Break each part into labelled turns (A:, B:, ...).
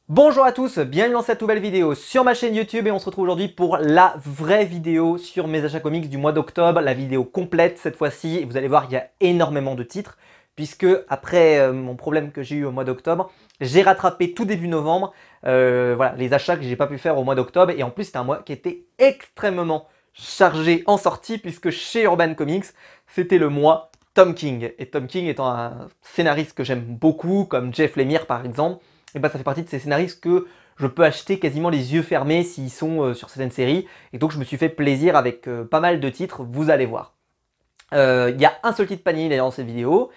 A: Bonjour à tous, bienvenue dans cette nouvelle vidéo sur ma chaîne YouTube et on se retrouve aujourd'hui pour la vraie vidéo sur mes achats comics du mois d'octobre, la vidéo complète cette fois-ci. Vous allez voir, il y a énormément de titres puisque après mon problème que j'ai eu au mois d'octobre, j'ai rattrapé tout début novembre voilà, les achats que j'ai pas pu faire au mois d'octobre et en plus c'était un mois qui était extrêmement chargé en sortie puisque chez Urban Comics, c'était le mois Tom King. Et Tom King étant un scénariste que j'aime beaucoup, comme Jeff Lemire par exemple, et bah ça fait partie de ces scénaristes que je peux acheter quasiment les yeux fermés s'ils sont sur certaines séries. Et donc je me suis fait plaisir avec pas mal de titres, vous allez voir. Il y a un seul titre Panini d'ailleurs dans cette vidéo,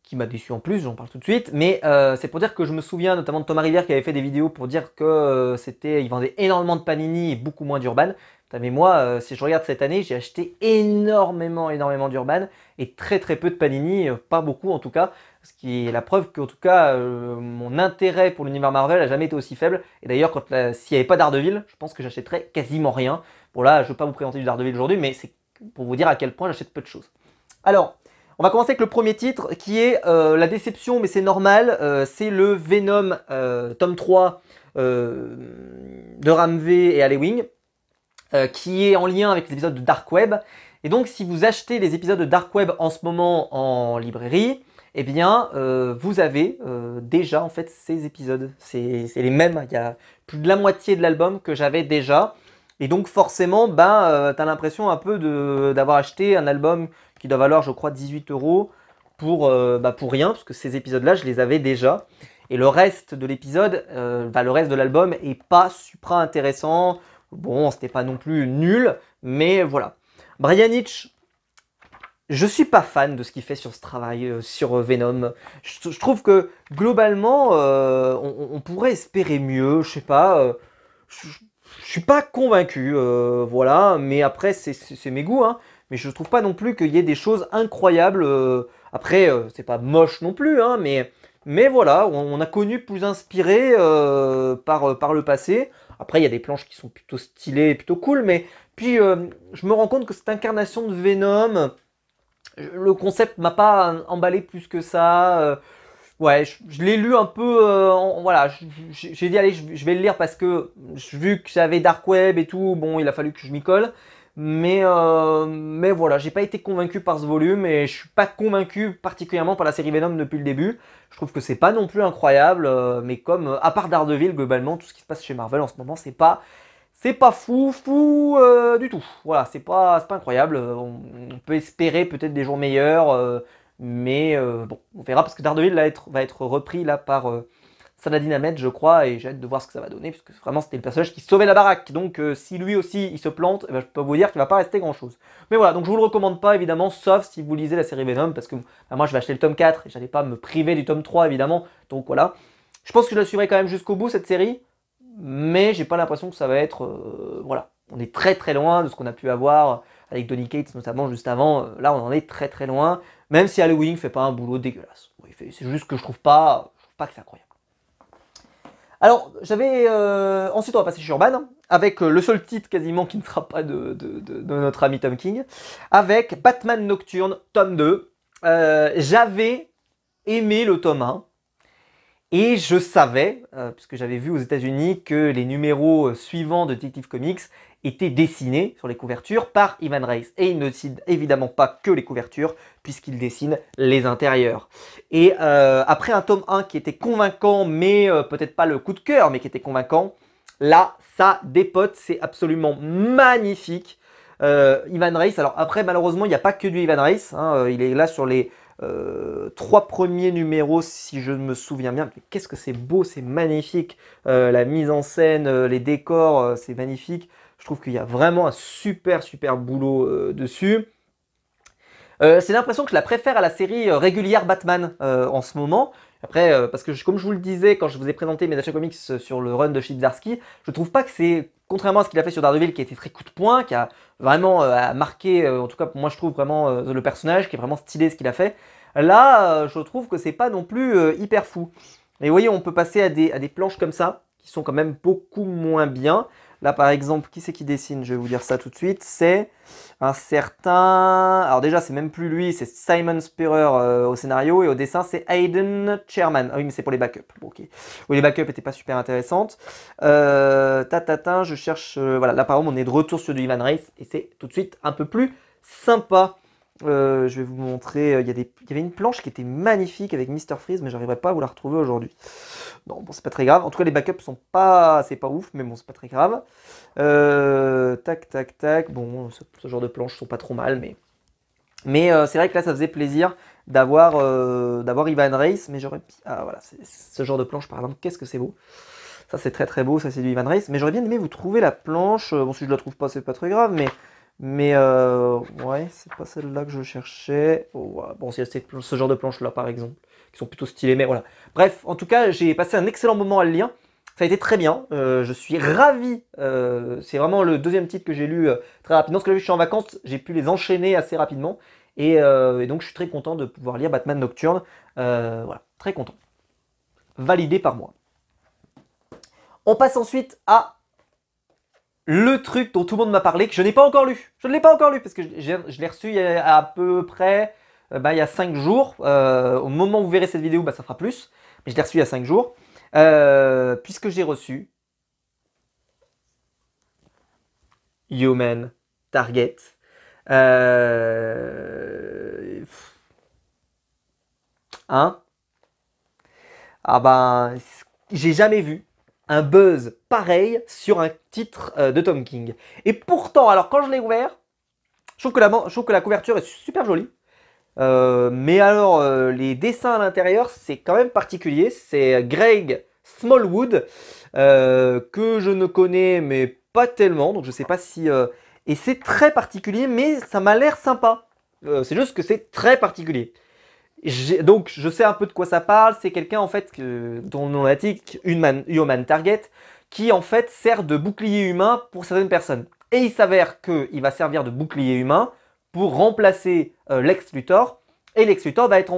A: qui m'a déçu en plus, j'en parle tout de suite, mais c'est pour dire que je me souviens notamment de Thomas Rivière qui avait fait des vidéos pour dire que il vendait énormément de Panini et beaucoup moins d'Urban. Mais moi, si je regarde cette année, j'ai acheté énormément d'Urban et très peu de Panini, pas beaucoup en tout cas, ce qui est la preuve qu'en tout cas, mon intérêt pour l'univers Marvel a jamais été aussi faible. Et d'ailleurs, s'il n'y avait pas Daredevil, je pense que j'achèterais quasiment rien. Bon là, je ne vais pas vous présenter du Daredevil aujourd'hui, mais c'est pour vous dire à quel point j'achète peu de choses. Alors, on va commencer avec le premier titre qui est la déception, mais c'est normal. C'est le Venom tome 3 de Ram V et Alley qui est en lien avec les épisodes de Dark Web. Et donc, si vous achetez les épisodes de Dark Web en ce moment en librairie, eh bien, vous avez déjà en fait ces épisodes. C'est les mêmes. Il y a plus de la moitié de l'album que j'avais déjà. Et donc, forcément, ben, tu as l'impression un peu d'avoir acheté un album qui doit valoir, je crois, 18 € pour rien, parce que ces épisodes-là, je les avais déjà. Et le reste de l'épisode, le reste de l'album est pas supra intéressant. Bon, c'était pas non plus nul, mais voilà. Brian Hitch, je suis pas fan de ce qu'il fait sur ce travail, sur Venom. Je trouve que globalement, on pourrait espérer mieux, je sais pas. Je suis pas convaincu, voilà, mais après c'est mes goûts, hein. Mais je trouve pas non plus qu'il y ait des choses incroyables. Après, c'est pas moche non plus, hein, mais voilà, on a connu plus inspiré par le passé. Après, il y a des planches qui sont plutôt stylées, plutôt cool, mais puis je me rends compte que cette incarnation de Venom, le concept m'a pas emballé plus que ça. Ouais, je l'ai lu un peu, voilà, j'ai dit allez, je vais le lire parce que vu que j'avais Dark Web et tout, bon, il a fallu que je m'y colle. Mais voilà, j'ai pas été convaincu par ce volume et je suis pas convaincu particulièrement par la série Venom depuis le début. Je trouve que c'est pas non plus incroyable, mais comme à part Daredevil, globalement, tout ce qui se passe chez Marvel en ce moment, c'est pas fou du tout. Voilà, c'est pas incroyable. On peut espérer peut-être des jours meilleurs, mais bon, on verra parce que Daredevil va être repris là par Saladin Ahmed, je crois, et j'ai hâte de voir ce que ça va donner, parce que vraiment c'était le personnage qui sauvait la baraque. Donc si lui aussi il se plante, eh ben, je peux vous dire qu'il va pas rester grand chose. Mais voilà, donc je vous le recommande pas évidemment, sauf si vous lisez la série Venom, parce que moi je vais acheter le tome 4 et j'allais pas me priver du tome 3 évidemment. Donc voilà. Je pense que je la suivrai quand même jusqu'au bout cette série, mais j'ai pas l'impression que ça va être. Voilà. On est très loin de ce qu'on a pu avoir avec Donny Cates notamment juste avant. Là on en est très loin, même si Halloween fait pas un boulot dégueulasse. C'est juste que je trouve pas que c'est incroyable. Alors, ensuite, on va passer chez Urban, avec le seul titre quasiment qui ne sera pas de notre ami Tom King, avec Batman Nocturne, tome 2. J'avais aimé le tome 1, et je savais, puisque j'avais vu aux États-Unis, que les numéros suivants de Detective Comics étaient dessinés sur les couvertures par Ivan Reis. Et il ne dessine évidemment pas que les couvertures, puisqu'il dessine les intérieurs. Et après un tome 1 qui était convaincant, mais peut-être pas le coup de cœur, mais qui était convaincant, là, ça dépote, c'est absolument magnifique. Ivan Reis, alors après, malheureusement, il n'y a pas que du Ivan Reis, hein, il est là sur les 3 premiers numéros, si je me souviens bien. Qu'est-ce que c'est beau, c'est magnifique. La mise en scène, les décors, c'est magnifique. Je trouve qu'il y a vraiment un super boulot dessus. C'est l'impression que je la préfère à la série régulière Batman en ce moment. Après, parce que comme je vous le disais quand je vous ai présenté mes achats comics sur le run de Chibzarski, je trouve pas que c'est, contrairement à ce qu'il a fait sur Daredevil qui a été très coup de poing, qui a vraiment marqué, en tout cas pour moi je trouve vraiment le personnage, qui est vraiment stylé ce qu'il a fait. Là, je trouve que c'est pas non plus hyper fou. Et vous voyez, on peut passer à des planches comme ça, qui sont quand même beaucoup moins bien. Là, par exemple, qui c'est qui dessine? Je vais vous dire ça tout de suite. C'est un certain... Alors déjà, c'est même plus lui, c'est Simon Spurrier au scénario. Et au dessin, c'est Hayden Sherman. Ah oui, mais c'est pour les backups. Bon, ok. Oui, les backups n'étaient pas super intéressantes. Je cherche... voilà, là, par exemple, on est de retour sur du Ivan Reis. Et c'est tout de suite un peu plus sympa. Je vais vous montrer, il y avait une planche qui était magnifique avec Mr. Freeze, mais j'arriverai pas à vous la retrouver aujourd'hui. Non, bon, c'est pas très grave. En tout cas, les backups sont pas, c'est pas ouf, mais bon, c'est pas très grave. Tac, tac, tac. Bon, ce genre de planches sont pas trop mal, mais c'est vrai que là, ça faisait plaisir d'avoir Ivan Reis, mais j'aurais... Ah voilà, ce genre de planche, par exemple, qu'est-ce que c'est beau. Ça, c'est très très beau, ça c'est du Ivan Reis, mais j'aurais bien aimé vous trouver la planche. Bon, si je la trouve pas, c'est pas très grave, mais ouais, c'est pas celle-là que je cherchais. Oh, voilà. Bon, c'est ce genre de planches-là, par exemple, qui sont plutôt stylées, mais voilà. Bref, en tout cas, j'ai passé un excellent moment à le lire. Ça a été très bien. Je suis ravi. C'est vraiment le deuxième titre que j'ai lu très rapidement. Parce que là, je suis en vacances, j'ai pu les enchaîner assez rapidement. Et donc, je suis très content de pouvoir lire Batman Nocturne. Voilà, très content. Validé par moi. On passe ensuite à le truc dont tout le monde m'a parlé, que je n'ai pas encore lu. Je ne l'ai pas encore lu parce que je l'ai reçu il y a à peu près il y a 5 jours. Au moment où vous verrez cette vidéo, ça fera plus. Mais je l'ai reçu il y a 5 jours. Puisque j'ai reçu Human Target. Hein? Ah ben, j'ai jamais vu un buzz pareil sur un titre de Tom King. Et pourtant, alors quand je l'ai ouvert, je trouve que la couverture est super jolie. Mais alors, les dessins à l'intérieur, c'est quand même particulier. C'est Greg Smallwood, que je ne connais mais pas tellement, donc je sais pas si... Et c'est très particulier, mais ça m'a l'air sympa. C'est juste que c'est très particulier. Donc je sais un peu de quoi ça parle. C'est quelqu'un en fait dont le nom indique Human Target, qui en fait sert de bouclier humain pour certaines personnes. Et il s'avère qu'il va servir de bouclier humain pour remplacer Lex Luthor. Et Lex Luthor va être,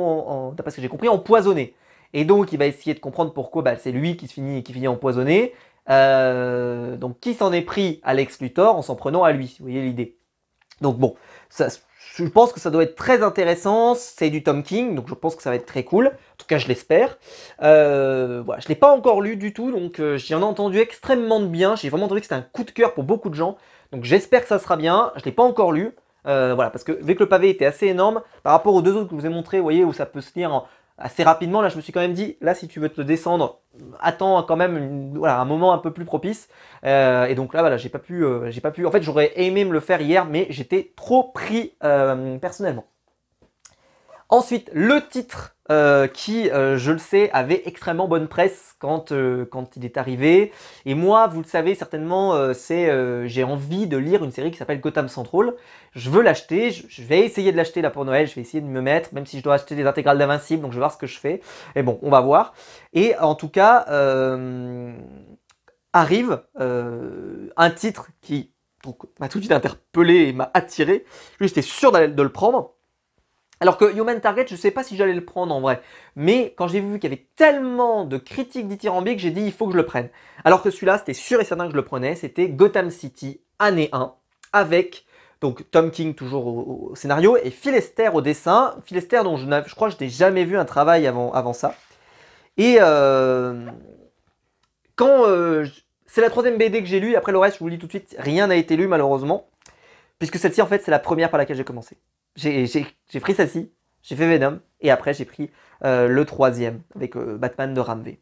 A: d'après ce que j'ai compris, empoisonné. Et donc il va essayer de comprendre pourquoi c'est lui qui finit empoisonné. Donc qui s'en est pris à Lex Luthor en s'en prenant à lui. Vous voyez l'idée. Donc bon, je pense que ça doit être très intéressant. C'est du Tom King, donc je pense que ça va être très cool. En tout cas, je l'espère. Voilà, je ne l'ai pas encore lu du tout, donc j'en ai entendu extrêmement de bien. J'ai vraiment trouvé que c'était un coup de cœur pour beaucoup de gens. Donc j'espère que ça sera bien. Je ne l'ai pas encore lu. Voilà, parce que vu que le pavé était assez énorme, par rapport aux deux autres que je vous ai montré, vous voyez, où ça peut se lire assez rapidement, là je me suis quand même dit, là si tu veux te le descendre, attends quand même voilà, un moment un peu plus propice. Et donc là voilà, j'ai pas pu. En fait j'aurais aimé me le faire hier, mais j'étais trop pris personnellement. Ensuite, le titre qui, je le sais, avait extrêmement bonne presse quand il est arrivé. Et moi, vous le savez certainement, j'ai envie de lire une série qui s'appelle Gotham Central. Je veux l'acheter, je vais essayer de l'acheter là pour Noël, je vais essayer de me mettre, même si je dois acheter des intégrales d'Invincible, donc je vais voir ce que je fais. Mais bon, on va voir. Et en tout cas, arrive un titre qui m'a tout de suite interpellé et m'a attiré. J'étais sûr de le prendre. Alors que Human Target, je ne sais pas si j'allais le prendre en vrai. Mais quand j'ai vu qu'il y avait tellement de critiques dithyrambiques, j'ai dit il faut que je le prenne. Alors que celui-là, c'était sûr et certain que je le prenais. C'était Gotham City, année 1, avec donc Tom King toujours au scénario et Phil Lester au dessin. Phil Lester dont je crois que je n'ai jamais vu un travail avant ça. Et c'est la troisième BD que j'ai lue. Après le reste, je vous le dis tout de suite, rien n'a été lu malheureusement. Puisque celle-ci, en fait, c'est la première par laquelle j'ai commencé. J'ai pris celle-ci, j'ai fait Venom, et après j'ai pris le troisième, avec Batman de Ram V.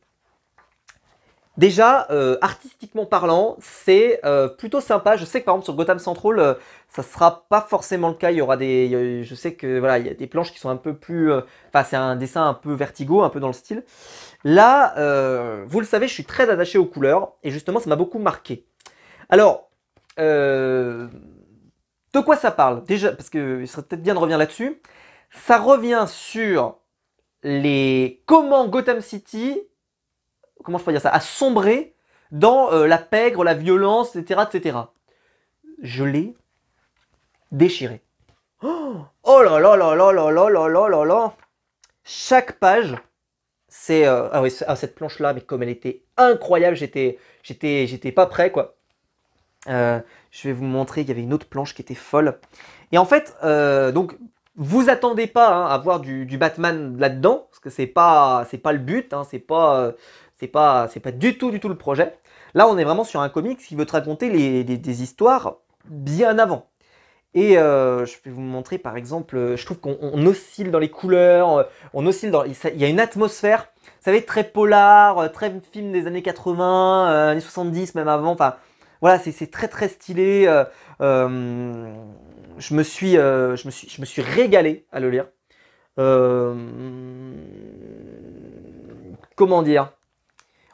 A: Déjà, artistiquement parlant, c'est plutôt sympa. Je sais que par exemple sur Gotham Central, ça sera pas forcément le cas. Il y aura je sais que voilà, il y a des planches qui sont un peu plus... Enfin, c'est un dessin un peu vertigo, un peu dans le style. Là, vous le savez, je suis très attaché aux couleurs, et justement, ça m'a beaucoup marqué. Alors... de quoi ça parle? Déjà, parce qu'il serait peut-être bien de revenir là-dessus. Ça revient sur comment Gotham City, comment je peux dire ça, a sombré dans la pègre, la violence, etc., etc. Je l'ai déchiré. Oh là là là là là là là là là là. Chaque page, c'est ah oui, cette planche-là, mais comme elle était incroyable, j'étais pas prêt quoi. Je vais vous montrer, il y avait une autre planche qui était folle. Et en fait, donc, vous attendez pas hein, à voir du Batman là-dedans, parce que c'est pas le but, hein, c'est pas du tout le projet. Là, on est vraiment sur un comics qui veut te raconter des histoires bien avant. Et je vais vous montrer par exemple, je trouve qu'on oscille dans les couleurs, on oscille dans, il y a une atmosphère, vous savez, très polar, très film des années 80, années 70, même avant, enfin voilà, c'est très stylé. Je me suis régalé à le lire. Euh, comment dire?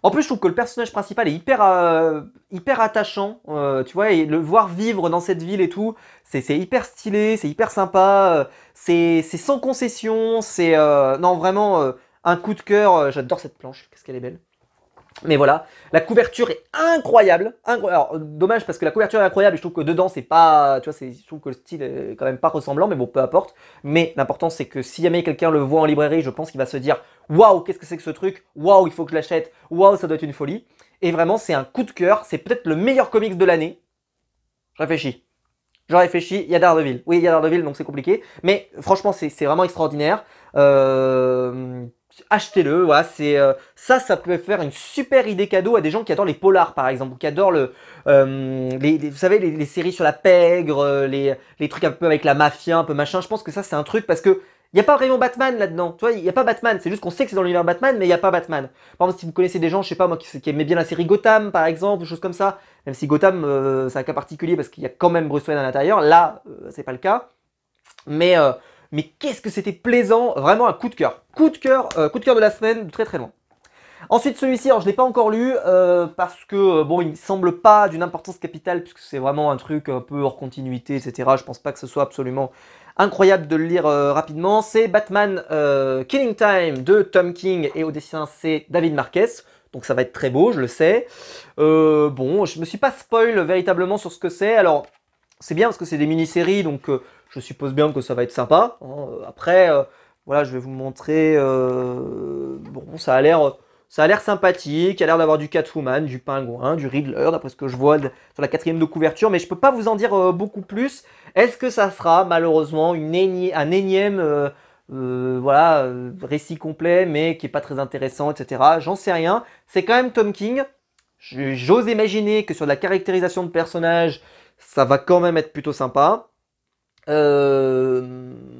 A: En plus, je trouve que le personnage principal est hyper attachant, tu vois, et le voir vivre dans cette ville et tout, c'est hyper stylé, c'est hyper sympa, c'est sans concession, c'est non vraiment un coup de cœur. J'adore cette planche, qu'est-ce qu'elle est belle. Mais voilà, la couverture est incroyable. Alors, dommage parce que la couverture est incroyable et je trouve que dedans c'est pas, tu vois, je trouve que le style est quand même pas ressemblant, mais bon, peu importe. Mais l'important c'est que si jamais quelqu'un le voit en librairie, je pense qu'il va se dire waouh, qu'est-ce que c'est que ce truc? Waouh, il faut que je l'achète. Waouh, ça doit être une folie. Et vraiment, c'est un coup de cœur. C'est peut-être le meilleur comics de l'année. Je réfléchis. Je réfléchis. Il y a Daredevil. Oui, il y a Daredevil, donc c'est compliqué. Mais franchement, c'est vraiment extraordinaire. Achetez-le, voilà, ça peut faire une super idée cadeau à des gens qui adorent les polars par exemple, ou qui adorent vous savez, les séries sur la pègre, les trucs un peu avec la mafia, un peu machin. Je pense que ça c'est un truc parce que il n'y a pas vraiment Batman là-dedans, tu vois, il n'y a pas Batman, c'est juste qu'on sait que c'est dans l'univers Batman, mais il n'y a pas Batman. Par exemple, si vous connaissez des gens, je sais pas moi, qui aimaient bien la série Gotham par exemple, ou choses comme ça, même si Gotham c'est un cas particulier parce qu'il y a quand même Bruce Wayne à l'intérieur, là c'est pas le cas, mais qu'est-ce que c'était plaisant, vraiment un coup de cœur. Coup de cœur de la semaine, de très très loin. Ensuite celui-ci, alors je ne l'ai pas encore lu parce que bon, il ne semble pas d'une importance capitale puisque c'est vraiment un truc un peu hors continuité, etc. Je pense pas que ce soit absolument incroyable de le lire rapidement. C'est Batman Killing Time de Tom King et au dessin c'est David Marquez. Donc ça va être très beau, je le sais. Bon, je me suis pas spoil véritablement sur ce que c'est. Alors c'est bien parce que c'est des mini-séries, donc je suppose bien que ça va être sympa. Hein. Après, voilà, je vais vous montrer. Bon, ça a l'air sympathique. Il y a l'air d'avoir du Catwoman, du Pingouin, du Riddler, d'après ce que je vois sur la quatrième de couverture. Mais je peux pas vous en dire beaucoup plus. Est-ce que ça sera malheureusement un énième voilà, récit complet, mais qui est pas très intéressant, etc. J'en sais rien. C'est quand même Tom King. J'ose imaginer que sur la caractérisation de personnages, ça va quand même être plutôt sympa.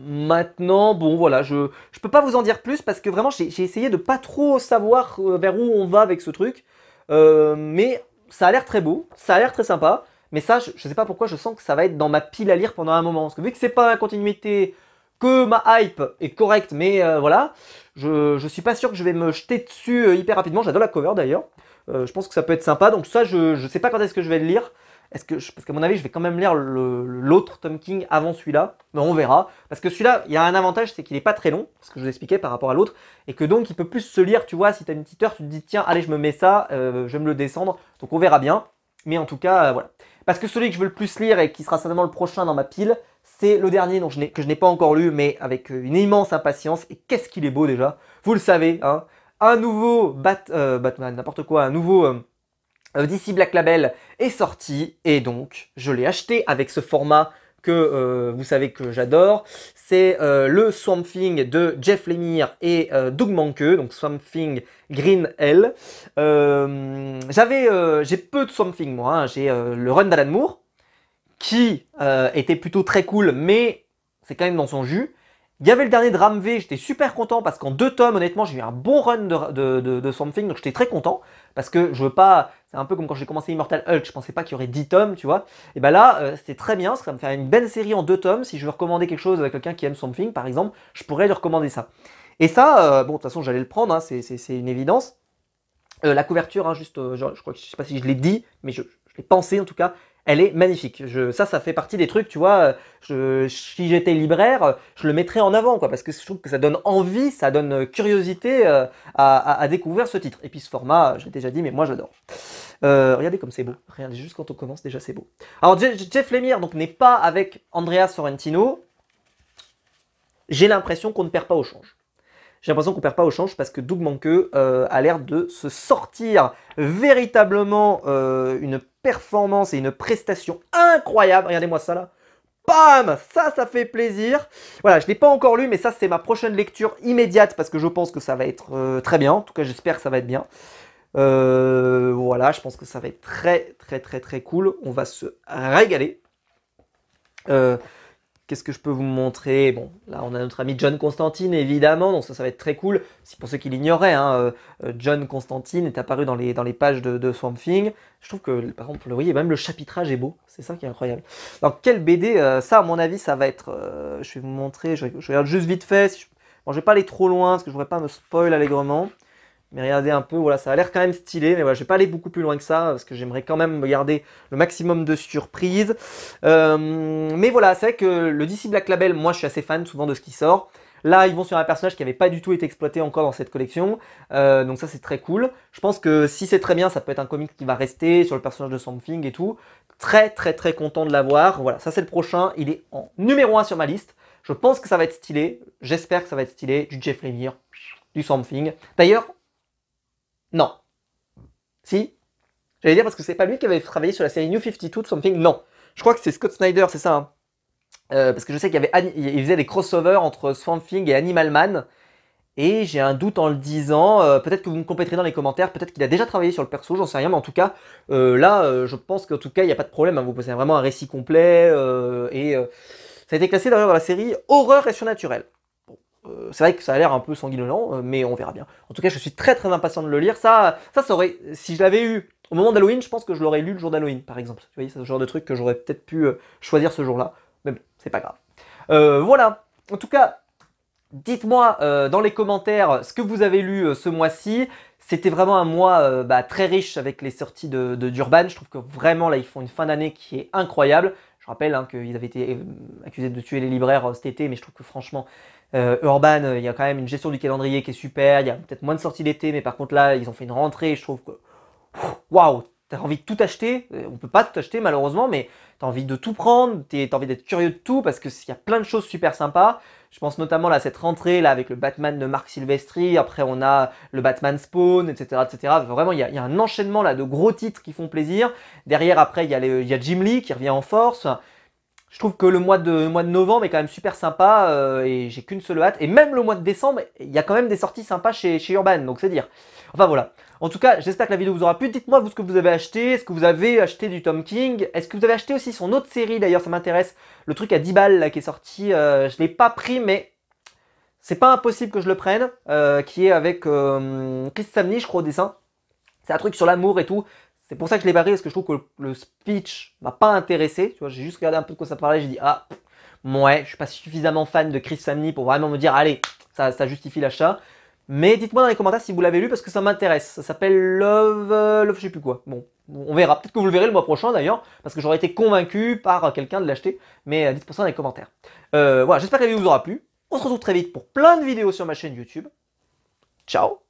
A: Maintenant, bon voilà, je peux pas vous en dire plus parce que vraiment j'ai essayé de pas trop savoir vers où on va avec ce truc. Mais ça a l'air très beau, ça a l'air très sympa. Mais ça, je sais pas pourquoi, je sens que ça va être dans ma pile à lire pendant un moment. Parce que vu que c'est pas la continuité, que ma hype est correcte, mais voilà, je suis pas sûr que je vais me jeter dessus hyper rapidement. J'adore la cover d'ailleurs. Je pense que ça peut être sympa. Donc ça, je sais pas quand est-ce que je vais le lire. Parce qu'à mon avis, je vais quand même lire l'autre Tom King avant celui-là, mais on verra. Parce que celui-là, il y a un avantage, c'est qu'il n'est pas très long, ce que je vous expliquais par rapport à l'autre, et que donc il peut plus se lire, tu vois, si tu as une petite heure, tu te dis, tiens, allez, je me mets ça, je vais me le descendre, donc on verra bien. Mais en tout cas, voilà. Parce que celui que je veux le plus lire, et qui sera certainement le prochain dans ma pile, c'est le dernier que je n'ai pas encore lu, mais avec une immense impatience, et qu'est-ce qu'il est beau déjà, vous le savez, hein. Un nouveau Batman, n'importe quoi, un nouveau... DC Black Label est sorti et donc je l'ai acheté avec ce format que vous savez que j'adore. C'est le Swamp Thing de Jeff Lemire et Doug Mahnke, donc Swamp Thing Green Hell. J'ai peu de Swamp Thing moi, hein. J'ai le run d'Alan Moore qui était plutôt très cool, mais c'est quand même dans son jus. Il y avait le dernier de Ram V, j'étais super content parce qu'en 2 tomes, honnêtement, j'ai eu un bon run de Swamp Thing, donc j'étais très content parce que je veux pas. C'est un peu comme quand j'ai commencé Immortal Hulk, je pensais pas qu'il y aurait 10 tomes, tu vois. Et ben là, c'était très bien, ça me fait une belle série en 2 tomes. Si je veux recommander quelque chose à quelqu'un qui aime Swamp Thing, par exemple, je pourrais lui recommander ça. Et ça, bon, de toute façon, j'allais le prendre, hein, c'est une évidence. La couverture, hein, juste, je crois que je sais pas si je l'ai dit, mais je l'ai pensé en tout cas. Elle est magnifique. Ça fait partie des trucs, tu vois. Si j'étais libraire, je le mettrais en avant, quoi, parce que je trouve que ça donne envie, ça donne curiosité à découvrir ce titre. Et puis ce format, je l'ai déjà dit, mais moi j'adore. Regardez comme c'est beau. Regardez, juste quand on commence, déjà c'est beau. Alors Jeff Lemire donc n'est pas avec Andrea Sorrentino. J'ai l'impression qu'on ne perd pas au change. J'ai l'impression qu'on perd pas au change parce que Doug Mahnke a l'air de se sortir véritablement une performance et une prestation incroyable. Regardez-moi ça là. Bam! Ça fait plaisir. Voilà, je ne l'ai pas encore lu, mais ça, c'est ma prochaine lecture immédiate parce que je pense que ça va être très bien. En tout cas, j'espère que ça va être bien. Voilà, je pense que ça va être très cool. On va se régaler. Qu'est-ce que je peux vous montrer? Bon, là, on a notre ami John Constantine, évidemment. Donc ça va être très cool. Si pour ceux qui l'ignoraient, hein, John Constantine est apparu dans les pages de Swamp Thing. Je trouve que, par exemple, vous voyez, même le chapitrage est beau. C'est ça qui est incroyable. Alors, quel BD? Ça, à mon avis, ça va être... je vais vous montrer. Je regarde juste vite fait. Bon, je vais pas aller trop loin, parce que je voudrais pas me spoil allègrement. Mais regardez un peu, voilà, ça a l'air quand même stylé, mais voilà, je vais pas aller beaucoup plus loin que ça, parce que j'aimerais quand même me garder le maximum de surprises. Mais voilà, c'est vrai que le DC Black Label, moi je suis assez fan souvent de ce qui sort. Là, ils vont sur un personnage qui n'avait pas du tout été exploité encore dans cette collection, donc ça c'est très cool. Je pense que si c'est très bien, ça peut être un comic qui va rester sur le personnage de Swamp Thing et tout. Très content de l'avoir. Voilà, ça c'est le prochain, il est en numéro 1 sur ma liste. Je pense que ça va être stylé, j'espère que ça va être stylé, du Jeff Lemire, du Swamp Thing. D'ailleurs, non. Si? J'allais dire parce que c'est pas lui qui avait travaillé sur la série New 52 de Something. Non. Je crois que c'est Scott Snyder, c'est ça. Hein. Parce que je sais il faisait des crossovers entre Swamp Thing et Animal Man. Et j'ai un doute en le disant. Peut-être que vous me compléterez dans les commentaires. Peut-être qu'il a déjà travaillé sur le perso, j'en sais rien. Mais en tout cas, là, je pense qu'en tout cas, il n'y a pas de problème. Hein, vous possédez vraiment un récit complet. Ça a été classé d'ailleurs dans la série Horreur et Surnaturel. C'est vrai que ça a l'air un peu sanguinolent, mais on verra bien. En tout cas, je suis très impatient de le lire. Ça aurait, si je l'avais eu au moment d'Halloween, je pense que je l'aurais lu le jour d'Halloween, par exemple. Vous voyez, c'est ce genre de truc que j'aurais peut-être pu choisir ce jour-là. Mais bon, c'est pas grave. Voilà. En tout cas, dites-moi dans les commentaires ce que vous avez lu ce mois-ci. C'était vraiment un mois très riche avec les sorties d'Urban. Je trouve que vraiment, là, ils font une fin d'année qui est incroyable. Je rappelle hein, qu'ils avaient été accusés de tuer les libraires cet été, mais je trouve que franchement, Urban, il y a quand même une gestion du calendrier qui est super. Il y a peut-être moins de sorties d'été, mais par contre là, ils ont fait une rentrée. Et je trouve que, waouh, t'as envie de tout acheter. On peut pas tout acheter malheureusement, mais t'as envie de tout prendre. T'as envie d'être curieux de tout parce qu'il y a plein de choses super sympas. Je pense notamment là, à cette rentrée là avec le Batman de Marc Silvestri. Après, on a le Batman Spawn, etc. Vraiment, il y a un enchaînement là de gros titres qui font plaisir. Derrière, après, il y a Jim Lee qui revient en force. Je trouve que le mois de novembre est quand même super sympa et j'ai qu'une seule hâte. Et même le mois de décembre, il y a quand même des sorties sympas chez Urban, donc c'est dire. Enfin voilà. En tout cas, j'espère que la vidéo vous aura plu. Dites-moi vous ce que vous avez acheté. Est-ce que vous avez acheté du Tom King? Est-ce que vous avez acheté aussi son autre série? D'ailleurs, ça m'intéresse. Le truc à 10 balles là, qui est sorti. Je ne l'ai pas pris, mais c'est pas impossible que je le prenne. Qui est avec Chris Samney, je crois, au dessin. C'est un truc sur l'amour et tout. C'est pour ça que je l'ai barré, parce que je trouve que le speech m'a pas intéressé. Tu vois, j'ai juste regardé un peu de quoi ça parlait, j'ai dit ah, ouais, je suis pas suffisamment fan de Chris Samney pour vraiment me dire allez, ça justifie l'achat. Mais dites-moi dans les commentaires si vous l'avez lu parce que ça m'intéresse. Ça s'appelle Love, je sais plus quoi. Bon, on verra. Peut-être que vous le verrez le mois prochain d'ailleurs, parce que j'aurais été convaincu par quelqu'un de l'acheter. Mais dites-moi ça dans les commentaires. Voilà, j'espère que la vidéo vous aura plu. On se retrouve très vite pour plein de vidéos sur ma chaîne YouTube. Ciao!